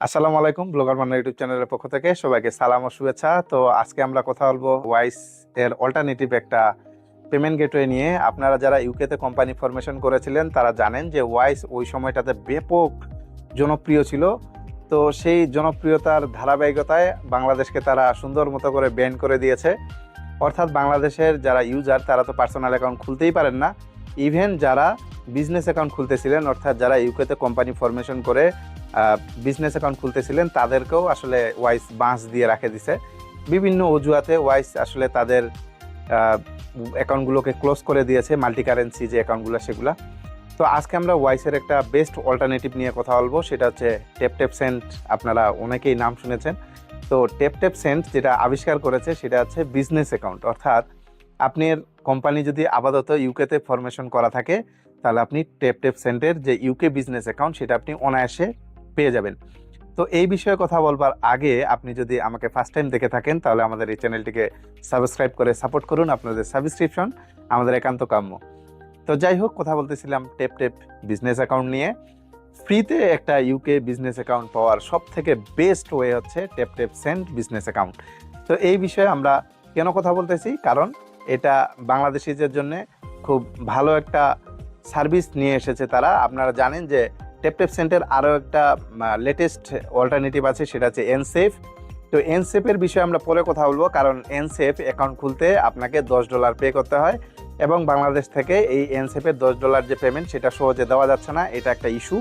আসসালামু আলাইকুম, blogger Manna YouTube চ্যানেলের পক্ষ থেকে সবাইকে সালাম ও শুভেচ্ছা। তো আজকে আমরা কথা বলবো ওয়াইস এর অল্টারনেটিভ একটা পেমেন্ট গেটওয়ে নিয়ে। আপনারা যারা ইউকেতে কোম্পানি ফরমেশন করেছিলেন তারা জানেন যে ওয়াইস ওই সময়টাতে ব্যাপক জনপ্রিয় ছিল। তো সেই জনপ্রিয়তার ধারাবাহিকতায় বাংলাদেশকে তারা সুন্দর মতো করে ব্যান করে দিয়েছে। অর্থাৎ বাংলাদেশের যারা ইউজার তারা তো পার্সোনাল অ্যাকাউন্ট খুলতেই পারেন না। ইভেন যারা বিজনেস অ্যাকাউন্ট খুলতেছিলেন, অর্থাৎ যারা ইউকেতে কোম্পানি ফরমেশন করে বিজনেস অ্যাকাউন্ট খুলতেছিলেন, তাদেরকেও আসলে ওয়াইস বাঁশ দিয়ে রাখে দিছে। বিভিন্ন অজুহাতে ওয়াইস আসলে তাদের অ্যাকাউন্টগুলোকে ক্লোজ করে দিয়েছে, মাল্টি কারেন্সি যে অ্যাকাউন্টগুলো সেগুলা। তো আজকে আমরা ওয়াইসের একটা বেস্ট অল্টারনেটিভ নিয়ে কথা বলবো, সেটা হচ্ছে টেপ সেন্ট। আপনারা অনেকেই নাম শুনেছেন। তো টেপ সেন্ট যেটা আবিষ্কার করেছে সেটা হচ্ছে বিজনেস অ্যাকাউন্ট। অর্থাৎ আপনার কোম্পানি যদি আপাতত ইউকেতে ফরমেশন করা থাকে, তাহলে আপনি টেপ সেন্টের যে ইউকে বিজনেস অ্যাকাউন্ট সেটা আপনি অনায়াসে পেয়ে যাবেন। তো এই বিষয়ে কথা বলবার আগে আপনি যদি আমাকে ফার্স্ট টাইম দেখে থাকেন, তাহলে আমাদের এই চ্যানেলটিকে সাবস্ক্রাইব করে সাপোর্ট করুন। আপনাদের সাবস্ক্রিপশন আমাদের একান্ত কাম্য। তো যাই হোক, কথা বলতেছিলাম টেপ বিজনেস অ্যাকাউন্ট নিয়ে। ফ্রিতে একটা ইউকে বিজনেস অ্যাকাউন্ট পাওয়ার সব থেকে বেস্ট ওয়ে হচ্ছে টেপ সেন্ট বিজনেস অ্যাকাউন্ট। তো এই বিষয়ে আমরা কেন কথা বলতেছি, কারণ এটা বাংলাদেশিদের জন্য খুব ভালো একটা সার্ভিস নিয়ে এসেছে তারা। আপনারা জানেন যে টেপ সেন্টের আরও একটা লেটেস্ট অল্টারনেটিভ আছে, সেটা হচ্ছে এনসেফ। তো এনসেফের বিষয়ে আমরা পরে কথা বলবো, কারণ এনসেফ অ্যাকাউন্ট খুলতে আপনাকে $10 পে করতে হয়, এবং বাংলাদেশ থেকে এই এনসেফের $10 যে পেমেন্ট সেটা সহজে দেওয়া যাচ্ছে না, এটা একটা ইস্যু।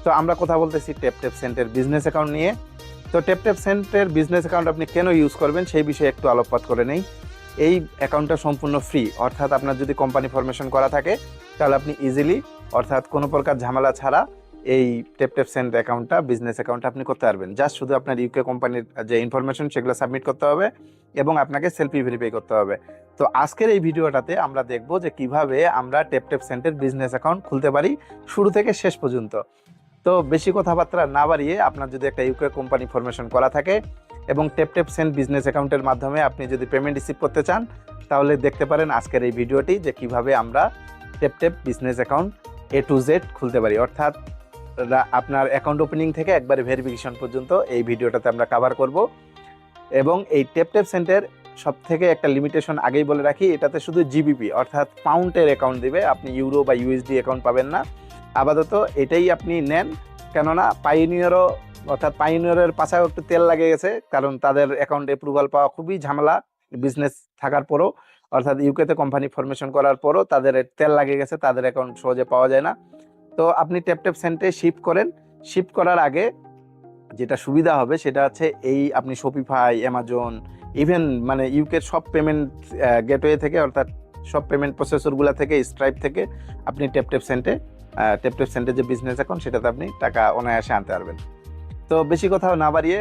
তো আমরা কথা বলতেছি টেপ সেন্টের বিজনেস অ্যাকাউন্ট নিয়ে। তো টেপ সেন্টের বিজনেস অ্যাকাউন্ট আপনি কেন ইউজ করবেন সেই বিষয়ে একটু আলোকপাত করে নেই। এই অ্যাকাউন্টটা সম্পূর্ণ ফ্রি, অর্থাৎ আপনার যদি কোম্পানি ফরমেশন করা থাকে তাহলে আপনি ইজিলি, অর্থাৎ কোনো প্রকার ঝামেলা ছাড়া এই টেপ সেন্ট অ্যাকাউন্টটা বিজনেস অ্যাকাউন্টটা আপনি করতে পারবেন। জাস্ট শুধু আপনার ইউকে কোম্পানির যে ইনফরমেশন সেগুলো সাবমিট করতে হবে এবং আপনাকে সেলফি ভেরিফাই করতে হবে। তো আজকের এই ভিডিওটাতে আমরা দেখব যে কিভাবে আমরা টেপ সেন্টের বিজনেস অ্যাকাউন্ট খুলতে পারি শুরু থেকে শেষ পর্যন্ত। তো বেশি কথাবার্তা না বাড়িয়ে, আপনার যদি একটা ইউকে কোম্পানি ফরমেশন করা থাকে এবং টেপ সেন্ট বিজনেস অ্যাকাউন্টের মাধ্যমে আপনি যদি পেমেন্ট রিসিভ করতে চান, তাহলে দেখতে পারেন আজকের এই ভিডিওটি যে কিভাবে আমরা টেপ business account A to Z খুলতে পারি। অর্থাৎ আপনার অ্যাকাউন্ট ওপেনিং থেকে একবারে ভেরিফিকেশন পর্যন্ত এই ভিডিওটাতে আমরা কভার করব। এবং এই টেপ সেন্টের সব থেকে একটা লিমিটেশন আগেই বলে রাখি, এটাতে শুধু জিবিপি অর্থাৎ পাউন্ডের অ্যাকাউন্ট দিবে, আপনি ইউরো বা ইউএসডি অ্যাকাউন্ট পাবেন না। আপাতত এটাই আপনি নেন, কেননা পাইওনিয়ারও, অর্থাৎ পাইওনিয়ারের পাশাও একটু তেল লাগে গেছে, কারণ তাদের অ্যাকাউন্ট অ্যাপ্রুভাল পাওয়া খুবই ঝামেলা। বিজনেস থাকার পরও, অর্থাৎ ইউকেতে কোম্পানি ফরমেশন করার পরও তাদের তেল লাগে গেছে, তাদের অ্যাকাউন্ট সহজে পাওয়া যায় না। তো আপনি টেপ সেন্টে শিফট করেন। শিফট করার আগে যেটা সুবিধা হবে সেটা হচ্ছে, এই আপনি শপিফাই, অ্যামাজন, ইভেন মানে ইউকের সব পেমেন্ট গেটওয়ে থেকে, অর্থাৎ সব পেমেন্ট প্রসেসরগুলো থেকে, স্ট্রাইপ থেকে আপনি টেপ সেন্টে যে বিজনেস অ্যাকাউন্ট সেটাতে আপনি টাকা অনায়াসে আনতে পারবেন। তো বেশি কোথাও না বাড়িয়ে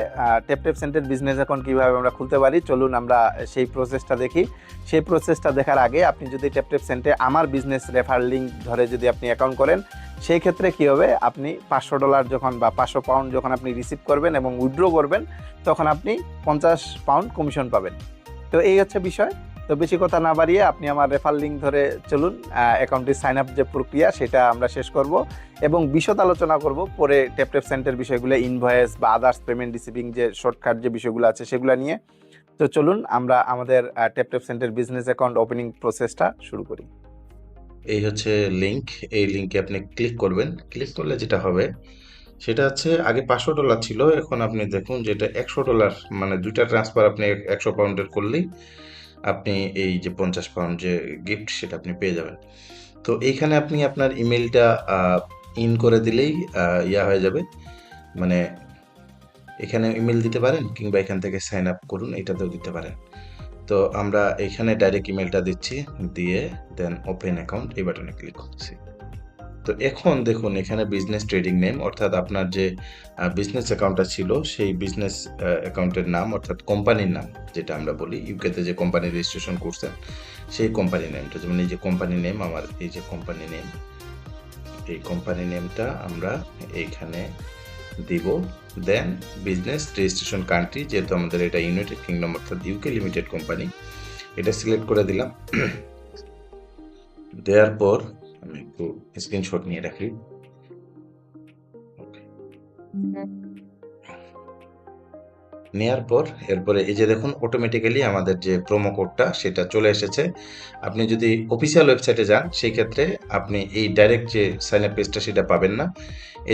টেপ সেন্টের বিজনেস অ্যাকাউন্ট কীভাবে আমরা খুলতে পারি চলুন আমরা সেই প্রসেসটা দেখি। সেই প্রসেসটা দেখার আগে আপনি যদি টেপ সেন্টে আমার বিজনেস রেফার লিঙ্ক ধরে যদি আপনি অ্যাকাউন্ট করেন, সেই ক্ষেত্রে কী হবে, আপনি $500 যখন বা £500 যখন আপনি রিসিভ করবেন এবং উইথড্র করবেন, তখন আপনি £50 কমিশন পাবেন। তো এই হচ্ছে বিষয়। তো বেশি কথা না বাড়িয়ে আপনি আমার রেফার লিঙ্ক ধরে চলুন, অ্যাকাউন্টটি সাইন আপ যে প্রক্রিয়া সেটা আমরা শেষ করব এবং বিশদ আলোচনা করব পরে টেপ সেন্টের বিষয়গুলো, ইনভয়েস বা আদার্স পেমেন্ট রিসিভিং যে শর্টকাট যে বিষয়গুলো আছে সেগুলো নিয়ে। তো চলুন আমরা আমাদের টেপ সেন্টের বিজনেস অ্যাকাউন্ট ওপেনিং প্রসেসটা শুরু করি। এই হচ্ছে লিংক। এই লিংকে আপনি ক্লিক করবেন। ক্লিক করলে যেটা হবে সেটা হচ্ছে, আগে $500 ছিল, এখন আপনি দেখুন যেটা $100, মানে দুইটা ট্রান্সফার আপনি 100 পাউন্ডের করলেই আপনি এই যে 50 পাউন্ড যে গিফট সেটা আপনি পেয়ে যাবেন। তো এইখানে আপনি আপনার ইমেলটা ইন করে দিলেই ইয়া হয়ে যাবে, মানে এখানে ইমেল দিতে পারেন কিংবা এখান থেকে সাইন আপ করুন এটাতেও দিতে পারেন। তো আমরা এখানে ডাইরেক্ট ইমেলটা দিচ্ছি, দিয়ে দেন ওপেন অ্যাকাউন্ট এই বাটনে ক্লিক করতেছি। তো এখন দেখুন এখানে বিজনেস ট্রেডিং নেম, অর্থাৎ আপনার যে বিজনেস অ্যাকাউন্টটা ছিল সেই বিজনেস অ্যাকাউন্টের নাম, অর্থাৎ কোম্পানির নাম যেটা আমরা বলি, ইউকেতে যে কোম্পানি রেজিস্ট্রেশন করছেন সেই কোম্পানি নেমটা, যেমন এই যে কোম্পানি নেম, আমার এই যে কোম্পানি নেম, এই কোম্পানি নেমটা আমরা এইখানে দিব। দেন বিজনেস রেজিস্ট্রেশন কান্ট্রি, যেহেতু আমাদের এটা ইউনাইটেড কিংডম অর্থাৎ ইউকে লিমিটেড কোম্পানি, এটা সিলেক্ট করে দিলাম। দেওয়ার পর আমি একটু স্ক্রিনশট নিয়ে রাখি। নেয়ার পর এরপরে এই যে দেখুন অটোমেটিক্যালি আমাদের যে প্রোমো কোডটা সেটা চলে এসেছে। আপনি যদি অফিসিয়াল ওয়েবসাইটে যান সেই ক্ষেত্রে আপনি এই ডাইরেক্ট যে সাইন আপ পেজটা সেটা পাবেন না।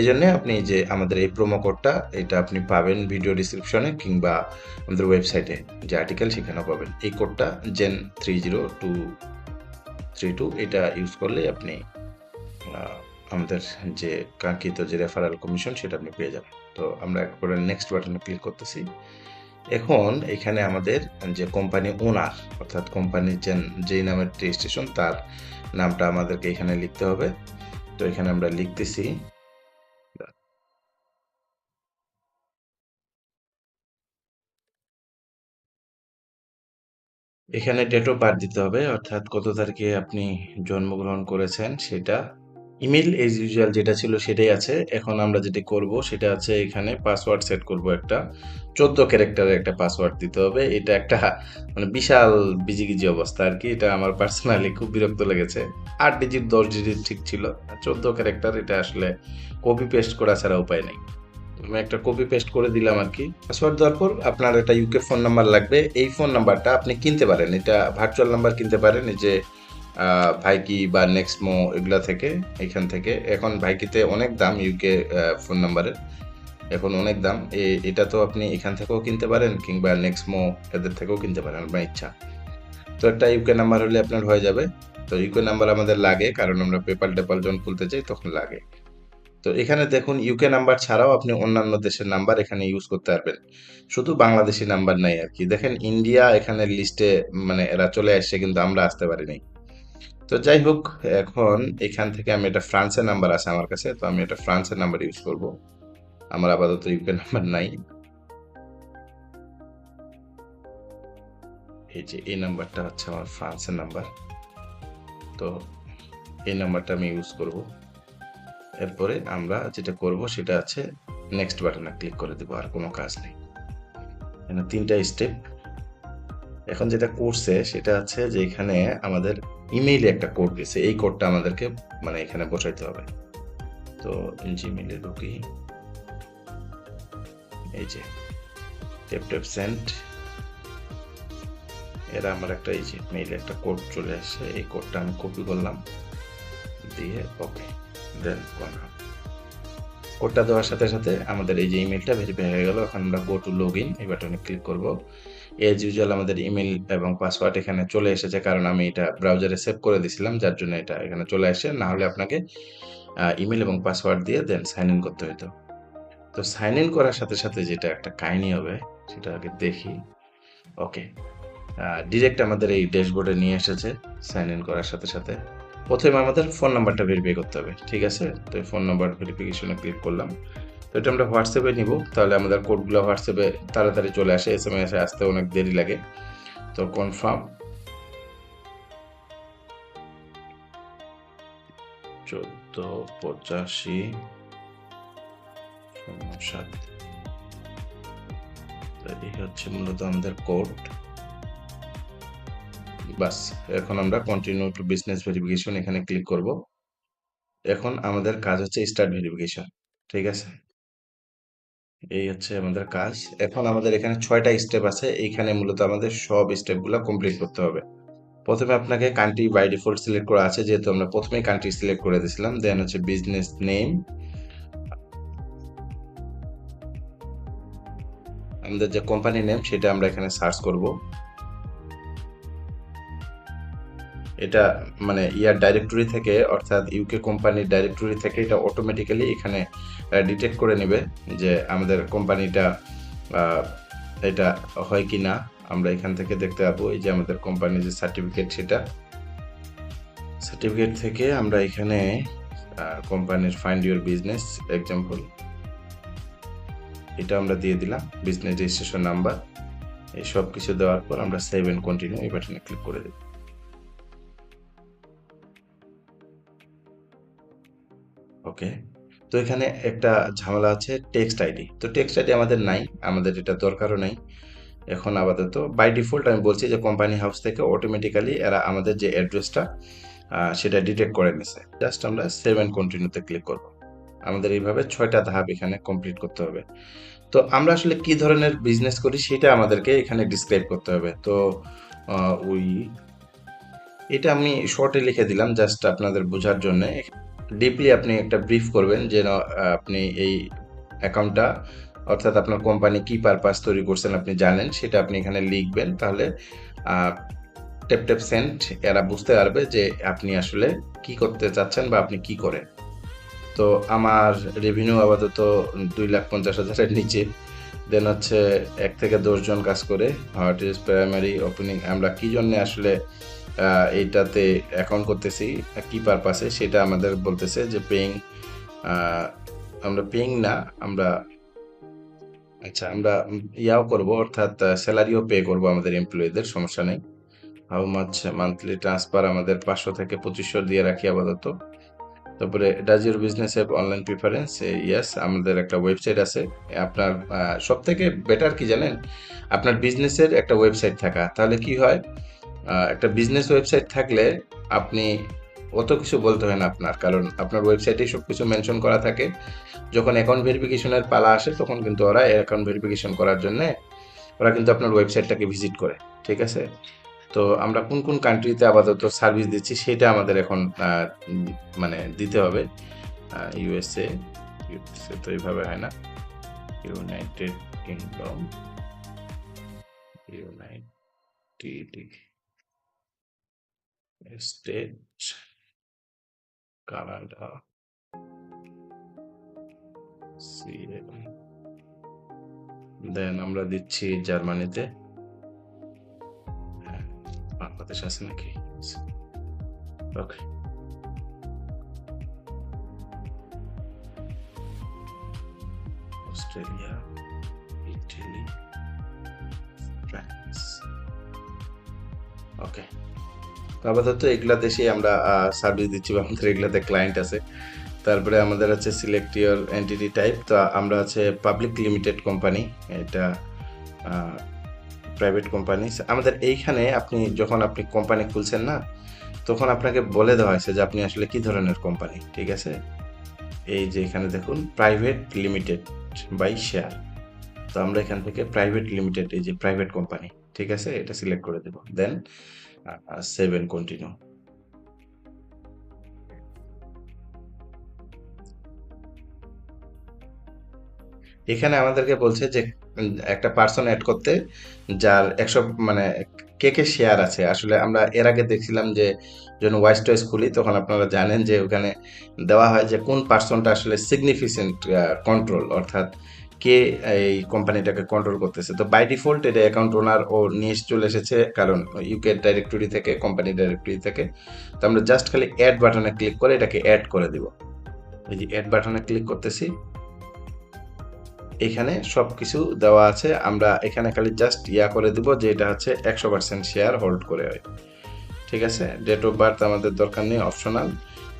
এজন্যে আপনি যে আমাদের এই প্রোমো কোডটা এটা আপনি পাবেন ভিডিও ডিসক্রিপশনে কিংবা আমাদের ওয়েবসাইটে যে আর্টিকেল সেখানেও পাবেন। এই কোডটা GEN30232 এটা ইউজ করলে আপনি আমাদের যে কাঙ্ক্ষিত যে রেফারেল কমিশন সেটা আপনি পেয়ে যাবেন। তো আমরা একবারে নেক্সট বাটনে ক্লিক করতেছি। এখন এখানে আমাদের যে কোম্পানি ওনার অর্থাৎ কোম্পানির যেই নামের রেজিস্ট্রেশন তার নামটা আমাদেরকে এখানে লিখতে হবে। তো এখানে আমরা লিখতেছি এখানে ডেট অফ বার্থ দিতে হবে অর্থাৎ কত তারিখে আপনি জন্মগ্রহণ করেছেন সেটা। ইমেল এজ ইউজুয়াল যেটা ছিল সেটাই আছে। এখন আমরা যেটা করব সেটা আছে এখানে পাসওয়ার্ড সেট করব একটা 14 ক্যারেক্টারের একটা পাসওয়ার্ড দিতে হবে। এটা একটা মানে বিশাল বিজিগিজি অবস্থা আর কি। এটা আমার পার্সোনালি খুব বিরক্ত লেগেছে। 8 ডিজিট 10 ডিজিট ঠিক ছিল। 14 ক্যারেক্টার এটা আসলে কপি পেস্ট করা ছাড়া উপায় নেই। আমি একটা কপি পেস্ট করে দিলাম আর কি। পাসওয়ার্ড দেওয়ার পর আপনার একটা ইউকে ফোন নাম্বার লাগবে। এই ফোন নাম্বারটা আপনি কিনতে পারেন। এটা ভার্চুয়াল নাম্বার কিনতে পারেন এই যে ভাইকি বা নেক্সটমো এগুলা থেকে এখান থেকে। এখন ভাইকিতে অনেক দাম ইউকে ফোন নাম্বারের। এখন অনেক দাম। এটা তো আপনি এখান থেকেও কিনতে পারেন কিংবা নেক্সটমো এদের থেকেও কিনতে পারেন আপনার ইচ্ছা। তো একটা ইউকে নাম্বার হলে আপনার হয়ে যাবে। তো ইউকে নাম্বার আমাদের লাগে কারণ আমরা পেপাল-টেপাল যখন খুলতে চাই তখন লাগে। তো এখানে দেখুন ইউকে নাম্বার ছাড়াও আপনি অন্যান্য দেশের নাম্বার এখানে ইউজ করতে পারবেন। শুধু বাংলাদেশী নাম্বার নাই আর কি। দেখেন ইন্ডিয়া এখানে লিস্টে মানে এরা চলে আসছে কিন্তু আমরা আসতে পারিনি। তো যাই হোক এখন এখান থেকে আমি একটা ফ্রান্সের নাম্বার আছে আমার কাছে। তো আমি একটা ফ্রান্সের নাম্বার ইউজ করব। আমার আপাতত ইউকে নাম্বার নাই। এই যে এই নাম্বারটা হচ্ছে আমার ফ্রান্সের নাম্বার। তো এই নাম্বারটা আমি ইউজ করব। এরপরে আমরা যেটা করব সেটা আছে নেক্সট বাটনে ক্লিক করে দেব। আর কোনো কাজ নেই। এখানে 3টা স্টেপ। এখন যেটা করছে সেটা হচ্ছে যে এখানে আমাদের ইমেইলে একটা কোড গেছে। এই কোডটা আমাদেরকে মানে এখানে বসাইতে হবে। তো জিমেইলে ঢুকি। এই যে ট্যাপ সেন্ড। এরা আমার একটা এই যে মেইলে একটা কোড চলে আসছে। এই কোডটা আমি কপি করলাম দিয়ে ওকে দেন কনফার্ম। কোডটা দেওয়ার সাথে সাথে আমাদের এই যে ইমেলটা ভেরিফাই হয়ে গেল। এখন আমরা গো টু লগ ইন এই বাটনে ক্লিক করব। এজ ইউজুয়াল আমাদের ইমেল এবং পাসওয়ার্ড এখানে চলে এসেছে কারণ আমি এটা ব্রাউজারে সেভ করে দিয়েছিলাম যার জন্য এটা এখানে চলে আসে। না হলে আপনাকে ইমেল এবং পাসওয়ার্ড দিয়ে দেন সাইন ইন করতে হতো। তো সাইন ইন করার সাথে সাথে যেটা একটা কাহিনী হবে সেটা আগে দেখি। ওকে ডিরেক্ট আমাদের এই ড্যাশবোর্ডে নিয়ে এসেছে সাইন ইন করার সাথে সাথে। প্রথমে আমাদের ফোন নাম্বারটা ভেরিফাই করতে হবে, ঠিক আছে? তো ফোন নাম্বার ভেরিফিকেশনে ক্লিক করলাম। তো এটা আমরা হোয়াটসঅ্যাপে নিব, তাহলে আমাদের কোডগুলো হোয়াটসঅ্যাপে তাড়াতাড়ি চলে আসে। এসএমএস এ আসতে অনেক দেরি লাগে। তো কনফার্ম 148507। এই হচ্ছে মূলত আমাদের কোড। বাস এখন আমরা কন্টিনিউ টু বিজনেস ভেরিফিকেশন এখানে ক্লিক করব। এখন আমাদের কাজ হচ্ছে স্টার্ট ভেরিফিকেশন, ঠিক আছে? এই হচ্ছে আমাদের কাজ। এখন আমাদের এখানে 6টা স্টেপ আছে। এইখানে মূলত আমাদের সব স্টেপগুলো কমপ্লিট করতে হবে। প্রথমে আপনাকে কান্ট্রি বাই ডিফল্ট সিলেক্ট করা আছে, যেহেতু আমরা প্রথমেই কান্ট্রি সিলেক্ট করে দিয়েছিলাম। দেন হচ্ছে বিজনেস নেম, আমাদের যে কোম্পানি নেম সেটা আমরা এখানে সার্চ করব। এটা মানে ইয়ার ডাইরেক্টরি থেকে অর্থাৎ ইউকে কোম্পানির ডাইরেক্টরি থেকে এটা অটোমেটিক্যালি এখানে ডিটেক্ট করে নেবে যে আমাদের কোম্পানিটা এটা হয় কি না। আমরা এখান থেকে দেখতে পাবো এই যে আমাদের কোম্পানির যে সার্টিফিকেট সেটা সার্টিফিকেট থেকে আমরা এখানে কোম্পানির ফাইন্ড ইউর বিজনেস এক্সাম্পল এটা আমরা দিয়ে দিলাম, বিজনেস রেজিস্ট্রেশন নাম্বার, এই সব কিছু দেওয়ার পর আমরা সেভ এন্ড কন্টিনিউ এই বাটনে ক্লিক করে দেব। ওকে, তো এখানে একটা ঝামেলা আছে টেক্সট আইডি। তো টেক্সট আইডি আমাদের নাই, আমাদের এটা দরকারও নাই এখন আপাতত। বাই ডিফল্ট আমি বলছি যে কোম্পানি হাউস থেকে অটোমেটিক্যালি এরা আমাদের যে অ্যাড্রেসটা সেটা ডিটেক্ট করে নিছে। জাস্ট আমরা সেভ এন্ড কন্টিনিউতে ক্লিক করব। আমাদের এইভাবে 6টা ধাপ এখানে কমপ্লিট করতে হবে। তো আমরা আসলে কি ধরনের বিজনেস করি সেটা আমাদেরকে এখানে ডিসক্রাইব করতে হবে। তো ওই এটা আমি শর্টে লিখে দিলাম জাস্ট আপনাদের বোঝার জন্যে। ডিপলি আপনি একটা ব্রিফ করবেন যেন আপনি এই অ্যাকাউন্টটা অর্থাৎ আপনার কোম্পানি কি পারপাস তৈরি করছেন আপনি জানেন, সেটা আপনি এখানে লিখবেন। তাহলে টেপ সেন্ট এরা বুঝতে পারবে যে আপনি আসলে কি করতে চাচ্ছেন বা আপনি কি করেন। তো আমার রেভিনিউ আপাতত 2,50,000-এর নিচে। দেন হচ্ছে 1 থেকে 10 জন কাজ করে। হোয়াট ইজ প্রাইমারি ওপেনিং, আমরা কি জন্য আসলে এইটাতে অ্যাকাউন্ট করতেছি, কি পারপাসে সেটা আমাদের বলতেছে যে পেইং। আমরা পেইং না, আমরা আমরা ইয়াও করব, অর্থাৎ স্যালারিও পে করব আমাদের এমপ্লয়ীদের, সমস্যা নেই। হাউ মাচ মান্থলি ট্রান্সফার আমাদের 500 থেকে 2500 দিয়ে রাখি আপাতত। তারপরে does your business have online preference? Yes, আমাদের একটা ওয়েবসাইট আছে। আপনার সব থেকে বেটার কি জানেন, আপনার বিজনেসের একটা ওয়েবসাইট থাকা। তাহলে কি হয়, একটা বিজনেস ওয়েবসাইট থাকলে আপনি অত কিছু বলতে হয় না আপনার, কারণ আপনার ওয়েবসাইটেই সব কিছু মেনশন করা থাকে। যখন অ্যাকাউন্ট ভেরিফিকেশনের পালা আসে তখন কিন্তু ওরা অ্যাকাউন্ট ভেরিফিকেশন করার জন্য ওরা কিন্তু আপনার ওয়েবসাইটটাকে ভিজিট করে, ঠিক আছে? তো আমরা কোন কোন কান্ট্রিতে আপাতত সার্ভিস দিচ্ছি সেটা আমাদের এখন মানে দিতে হবে। ইউএসএ তো এইভাবে হয় না, United Kingdom, United State, Canada, then আমরা দিচ্ছি জার্মানিতে। হ্যাঁ, বাংলাদেশ আছে নাকি? Okay, Australia, Italy, France. Okay, তো আপাতত এগুলা দেশে আমরা সার্ভিস দিচ্ছি বা আমাদের এগুলাতে ক্লায়েন্ট আছে। তারপরে আমাদের আছে সিলেক্ট ইউর এন্টিটি টাইপ। তো আমরা আছে পাবলিক লিমিটেড কোম্পানি, এটা প্রাইভেট কোম্পানি। আমাদের এইখানে যখন আপনি কোম্পানি খুলছেন না, তখন আপনাকে বলে দেওয়া হয়েছে যে আপনি আসলে কি ধরনের কোম্পানি, ঠিক আছে? এই যে এখানে দেখুন প্রাইভেট লিমিটেড বাই শেয়ার। তো আমরা এখান থেকে প্রাইভেট লিমিটেড, এই যে প্রাইভেট কোম্পানি, ঠিক আছে, এটা সিলেক্ট করে দেব। দেন সেভ এন্ড কন্টিনিউ। এখানে আমাদেরকে বলছে যে একটা পার্সন অ্যাড করতে যার 100 মানে কে কে শেয়ার আছে। আসলে আমরা এর আগে দেখছিলাম যে যখন ওয়াইস টয়েস খুলি তখন আপনারা জানেন যে ওখানে দেওয়া হয় যে কোন পার্সনটা আসলে সিগনিফিকেন্ট কন্ট্রোল, অর্থাৎ কে এই কোম্পানিটাকে কন্ট্রোল করতেছে। তো বাই ডিফল্ট এটা অ্যাকাউন্ট ওনার ও নিয়ে চলে এসেছে, কারণ ইউকে ডাইরেক্টরি থেকে, কোম্পানি ডাইরেক্টরি থেকে। তো আমরা জাস্ট খালি অ্যাড বাটনে ক্লিক করে এটাকে অ্যাড করে দিব। এই যে অ্যাড বাটনে ক্লিক করতেছি, এখানে সবকিছু দেওয়া আছে। আমরা এখানে খালি জাস্ট করে দিব যে এটা হচ্ছে 100% শেয়ার হোল্ড করে হয়, ঠিক আছে? ডেট অফ বার্থ আমাদের দরকার নেই, অপশনাল।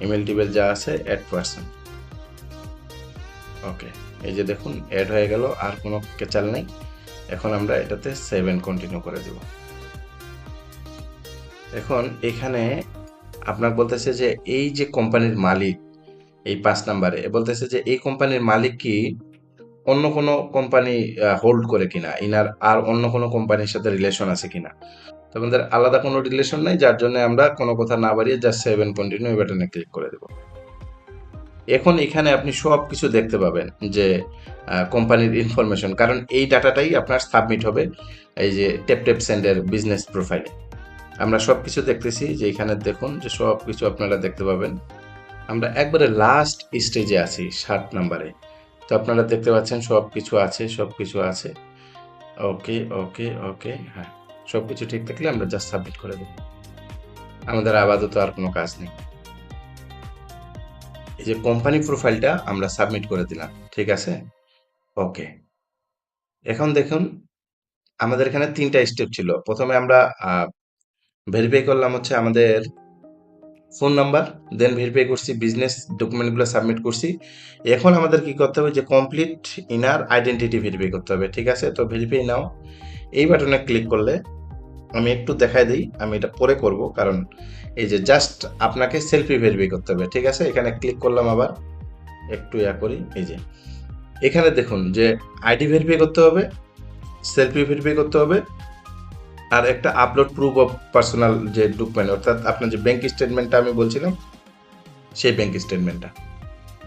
ইমেল টিমেল যা আছে অ্যাড পারসন। ওকে, এই যে দেখুন অ্যাড হয়ে গেল, আর কোনো কেচাল নেই। এখন আমরা এটাতে সেভ এন্ড কন্টিনিউ করে দেব। এখন এখানে আপনার বলতেছে যে এই যে কোম্পানির মালিক, এই 5 নাম্বারে বলতেছে যে এই কোম্পানির মালিক কি অন্য কোনো কোম্পানি হোল্ড করে কিনা, ইনার আর অন্য কোনো কোম্পানির সাথে রিলেশন আছে কিনা। তো আমাদের আলাদা কোনো রিলেশন নাই, যার জন্য আমরা কোনো কথা না বাড়িয়ে জাস্ট সেভ এন্ড কন্টিনিউ বাটনে ক্লিক করে দেব। এখন এখানে আপনি সব কিছু দেখতে পাবেন যে কোম্পানির ইনফরমেশন, কারণ এই ডাটাটাই আপনার সাবমিট হবে এই যে টেপ সেন্ডের বিজনেস প্রোফাইলে। আমরা সব কিছু দেখতেছি, যে এখানে দেখুন যে সব কিছু আপনারা দেখতে পাবেন। আমরা একবারে লাস্ট স্টেজে আছি 7 নাম্বারে। তো আপনারা দেখতে পাচ্ছেন সব কিছু আছে। ওকে ওকে ওকে, হ্যাঁ, সব কিছু ঠিক থাকলে আমরা জাস্ট সাবমিট করে দেব। আমাদের আপাতত আর কোনো কাজ নেই। এই যে কোম্পানি প্রোফাইলটা আমরা সাবমিট করে দিলাম, ঠিক আছে? ওকে, এখন দেখুন আমাদের এখানে 3টা স্টেপ ছিল। প্রথমে আমরা ভেরিফাই করলাম হচ্ছে আমাদের ফোন নাম্বার, দেন ভেরিফাই করছি বিজনেস ডকুমেন্টগুলো সাবমিট করছি। এখন আমাদের কি করতে হবে, যে কমপ্লিট ইনার আইডেন্টিটি ভেরিফাই করতে হবে, ঠিক আছে? তো ভেরিফাই নাও এই বাটনে ক্লিক করলে, আমি একটু দেখাই দিই, আমি এটা পরে করব, কারণ এই যে জাস্ট আপনাকে সেলফি ভেরিফাই করতে হবে, ঠিক আছে? এখানে ক্লিক করলাম আবার। একটু করি, এই যে এখানে দেখুন যে আইডি ভেরিফাই করতে হবে, সেলফি ভেরিফাই করতে হবে, আর একটা আপলোড প্রুফ অফ পার্সোনাল যে ডকুমেন্ট, অর্থাৎ আপনার যে ব্যাংক স্টেটমেন্টটা আমি বলছিলাম সেই ব্যাংক স্টেটমেন্টটা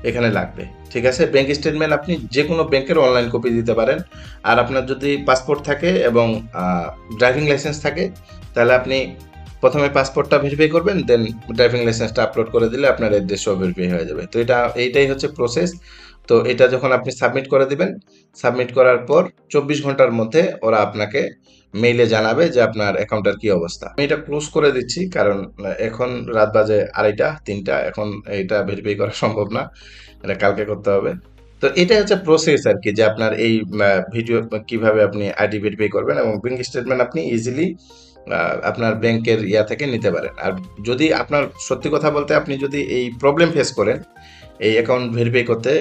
এখানে লাগবে। ঠিক আছে, ব্যাংক স্টেটমেন্ট আপনি যে কোনো ব্যাংকের অনলাইন কপি দিতে পারেন। আর আপনার যদি পাসপোর্ট থাকে এবং ড্রাইভিং লাইসেন্স থাকে, তাহলে আপনি প্রথমে পাসপোর্টটা ভেরিফাই করবেন, দেন ড্রাইভিং লাইসেন্সটা আপলোড করে দিলে আপনার অ্যাড্রেস সব ভেরিফাই হয়ে যাবে। তো এইটাই হচ্ছে প্রসেস। তো এটা যখন আপনি সাবমিট করে দিবেন, সাবমিট করার পর 24 ঘন্টার মধ্যে ওরা আপনাকে মেইলে জানাবে যে আপনার অ্যাকাউন্টের কি অবস্থা। আমি এটা ক্লোজ করে দিচ্ছি, কারণ এখন রাত বাজে 2:30 3টা, এখন এটা ভেরিফাই করা সম্ভব না, এটা কালকে করতে হবে। তো এটা হচ্ছে প্রসেস আর কি, যে আপনার এই ভিডিও কিভাবে আপনি আইডি ভেরিফাই করবেন এবং ব্যাংক স্টেটমেন্ট আপনি ইজিলি আপনার ব্যাংকের থেকে নিতে পারেন। আর যদি আপনার সত্যি কথা বলতে আপনি যদি এই প্রবলেম ফেস করেন এই অ্যাকাউন্ট ভেরিফাই করতে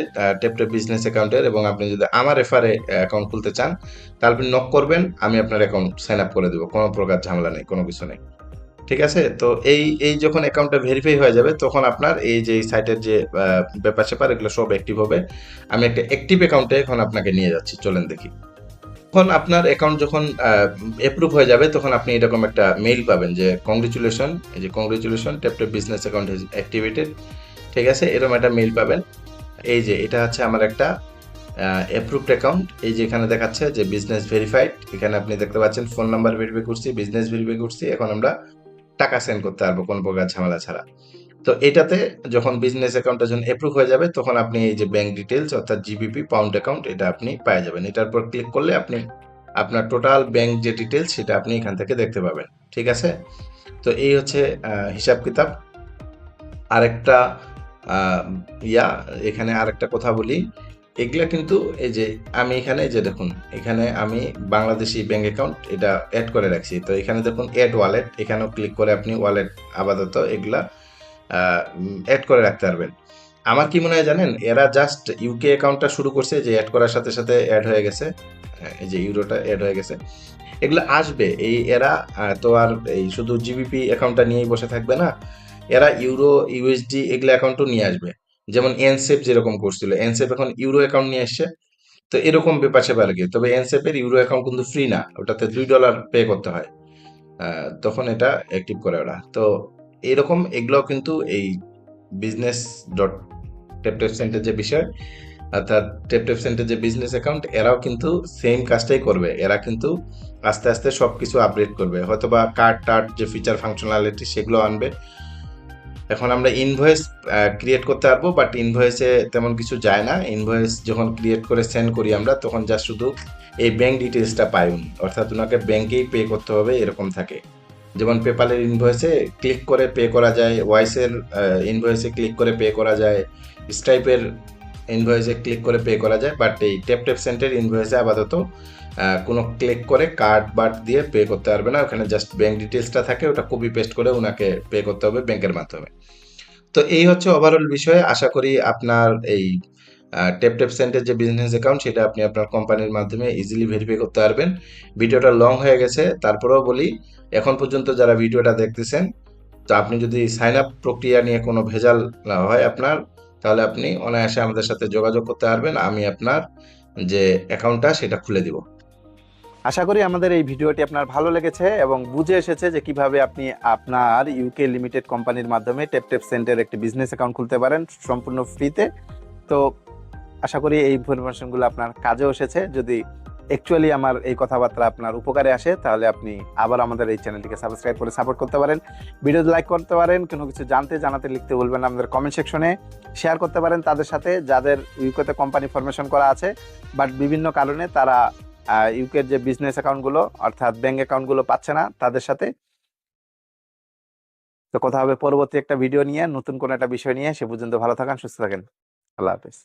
টেপটেপ বিজনেস অ্যাকাউন্টের, এবং আপনি যদি আমার রেফারে অ্যাকাউন্ট খুলতে চান, তাহলে আপনি নক করবেন, আমি আপনার অ্যাকাউন্ট সাইন আপ করে দেবো, কোনো প্রকার ঝামেলা নেই, কোনো কিছু নেই। ঠিক আছে, তো এই এই যখন অ্যাকাউন্টটা ভেরিফাই হয়ে যাবে, তখন আপনার এই যে সাইটের যে ব্যাপার স্যাপার এগুলো সব অ্যাক্টিভ হবে। আমি একটা অ্যাক্টিভ অ্যাকাউন্টে এখন আপনাকে নিয়ে যাচ্ছি, চলেন দেখি। তখন আপনার অ্যাকাউন্ট যখন অ্যাপ্রুভ হয়ে যাবে, তখন আপনি এরকম একটা মেইল পাবেন যে কংগ্রেচুলেশন, এই যে কংগ্রেচুলেশন টেপটেপ বিজনেস অ্যাকাউন্ট ইজ অ্যাক্টিভেটেড। ঠিক আছে, এরকম একটা মেইল পাবেন। এই যে এটা হচ্ছে আমার একটা অ্যাপ্রুভড অ্যাকাউন্ট। এই যে এখানে দেখাচ্ছে যে বিজনেস ভেরিফাইড, এখানে আপনি দেখতে পাচ্ছেন ফোন নাম্বার ভেরিফাই করছি, বিজনেস ভেরিফাই করছি, এখন আমরা টাকা সেন্ড করতে পারবো কোনো প্রকার ঝামেলা ছাড়া। তো এটাতে যখন বিজনেস অ্যাকাউন্টটা যখন অ্যাপ্রুভ হয়ে যাবে, তখন আপনি এই যে ব্যাংক ডিটেলস অর্থাৎ জিবিপি পাউন্ড অ্যাকাউন্ট এটা আপনি পেয়ে যাবেন। এটার পর ক্লিক করলে আপনি আপনার টোটাল ব্যাংক যে ডিটেলস সেটা আপনি এখান থেকে দেখতে পাবেন। ঠিক আছে, তো এই হচ্ছে হিসাব কিতাব। আরেকটা আহ, ইয়া এখানে আরেকটা কথা বলি, এগুলা কিন্তু এই যে আমি এখানে যে দেখুন, এখানে আমি বাংলাদেশি ব্যাংক অ্যাকাউন্ট এটা অ্যাড করে রাখছি। তো এখানে দেখুন অ্যাড ওয়ালেট, এখানেও ক্লিক করে আপনি ওয়ালেট আপাতত এগুলা অ্যাড করে রাখতে পারবেন। আমার কি মনে হয় জানেন, এরা জাস্ট ইউকে অ্যাকাউন্টটা শুরু করছে, যে অ্যাড করার সাথে সাথে অ্যাড হয়ে গেছে। এই যে ইউরোটা অ্যাড হয়ে গেছে, এগুলো আসবে। এই এরা তো আর এই শুধু জিবিপি অ্যাকাউন্টটা নিয়েই বসে থাকবে না, এরা ইউরো ইউএসডি এগুলো অ্যাকাউন্টও নিয়ে আসবে। যেমন এনসেপ যেরকম করছিল, এনসেপ এখন ইউরো অ্যাকাউন্ট নিয়ে আসছে। তো এরকম ব্যাপার স্যাপার আর কি। তবে এনসেপের ইউরো অ্যাকাউন্ট কিন্তু ফ্রি না, ওটাতে $2 পে করতে হয়, তখন এটা অ্যাক্টিভ করে ওরা। তো এরকম এগুলো কিন্তু এই বিজনেস ডট টেপটেপ সেন্টার যে বিষয়, অর্থাৎ টেপটেপ সেন্টার যে বিজনেস অ্যাকাউন্ট, এরাও কিন্তু সেম কাজটাই করবে। এরা কিন্তু আস্তে আস্তে সব কিছু আপডেট করবে, হয়তোবা কার্ড টার্ড যে ফিচার ফাংশনালিটি সেগুলো আনবে। এখন আমরা ইনভয়েস ক্রিয়েট করতে পারবো, বাট ইনভয়েসে তেমন কিছু যায় না। ইনভয়েস যখন ক্রিয়েট করে সেন্ড করি আমরা, তখন যা শুধু এই ব্যাংক ডিটেলসটা পাই উনি, অর্থাৎ ওনাকে ব্যাংকেই পে করতে হবে এরকম থাকে। যেমন পেপালের ইনভয়েসে ক্লিক করে পে করা যায়, ওয়াইসের ইনভয়েসে ক্লিক করে পে করা যায়, স্ট্রাইপের ইনভয়েসে ক্লিক করে পে করা যায়, বাট এই টেপ সেন্টার ইনভয়েসে আপাতত কোনো ক্লিক করে কার্ড বার্ড দিয়ে পে করতে পারবে না। ওখানে জাস্ট ব্যাংক ডিটেলসটা থাকে, ওটা কপি পেস্ট করে ওনাকে পে করতে হবে ব্যাংকের মাধ্যমে। তো এই হচ্ছে ওভারঅল বিষয়। আশা করি আপনার এই টেপ সেন্টার যে বিজনেস অ্যাকাউন্ট সেটা আপনি আপনার কোম্পানির মাধ্যমে ইজিলি ভেরিফাই করতে পারবেন। ভিডিওটা লং হয়ে গেছে, তারপরেও বলি, এখন পর্যন্ত যারা ভিডিওটা দেখতেছেন, তো আপনি যদি সাইন আপ প্রক্রিয়া নিয়ে কোনো ভেজাল না হয় আপনার, তাহলে আপনি অনায়াসে আমাদের সাথে যোগাযোগ করতে পারবেন, আমি আপনার যে অ্যাকাউন্টটা সেটা খুলে দিব। আশা করি আমাদের এই ভিডিওটি আপনার ভালো লেগেছে এবং বুঝে এসেছে যে কিভাবে আপনি আপনার ইউকে লিমিটেড কোম্পানির মাধ্যমে টেপটেপ সেন্টার একটি বিজনেস অ্যাকাউন্ট খুলতে পারেন সম্পূর্ণ ফ্রিতে। তো আশা করি এই ইনফরমেশনগুলো আপনার কাজেও এসেছে। যদি অ্যাকচুয়ালি আমার এই কথাবার্তা আপনার উপকারে আসে, তাহলে আপনি আবার আমাদের এই চ্যানেলটিকে সাবস্ক্রাইব করে সাপোর্ট করতে পারেন, ভিডিওতে লাইক করতে পারেন, কোনো কিছু জানাতে লিখতে বলবেন না আমাদের কমেন্ট সেকশনে, শেয়ার করতে পারেন তাদের সাথে যাদের ইউকেতে কোম্পানি ফরমেশন করা আছে, বাট বিভিন্ন কারণে তারা ইউকের যে বিজনেস অ্যাকাউন্টগুলো অর্থাৎ ব্যাংক অ্যাকাউন্টগুলো পাচ্ছে না তাদের সাথে। তো কথা হবে পরবর্তী একটা ভিডিও নিয়ে, নতুন কোনো একটা বিষয় নিয়ে। সে পর্যন্ত ভালো থাকেন, সুস্থ থাকেন। আল্লাহ হাফেজ।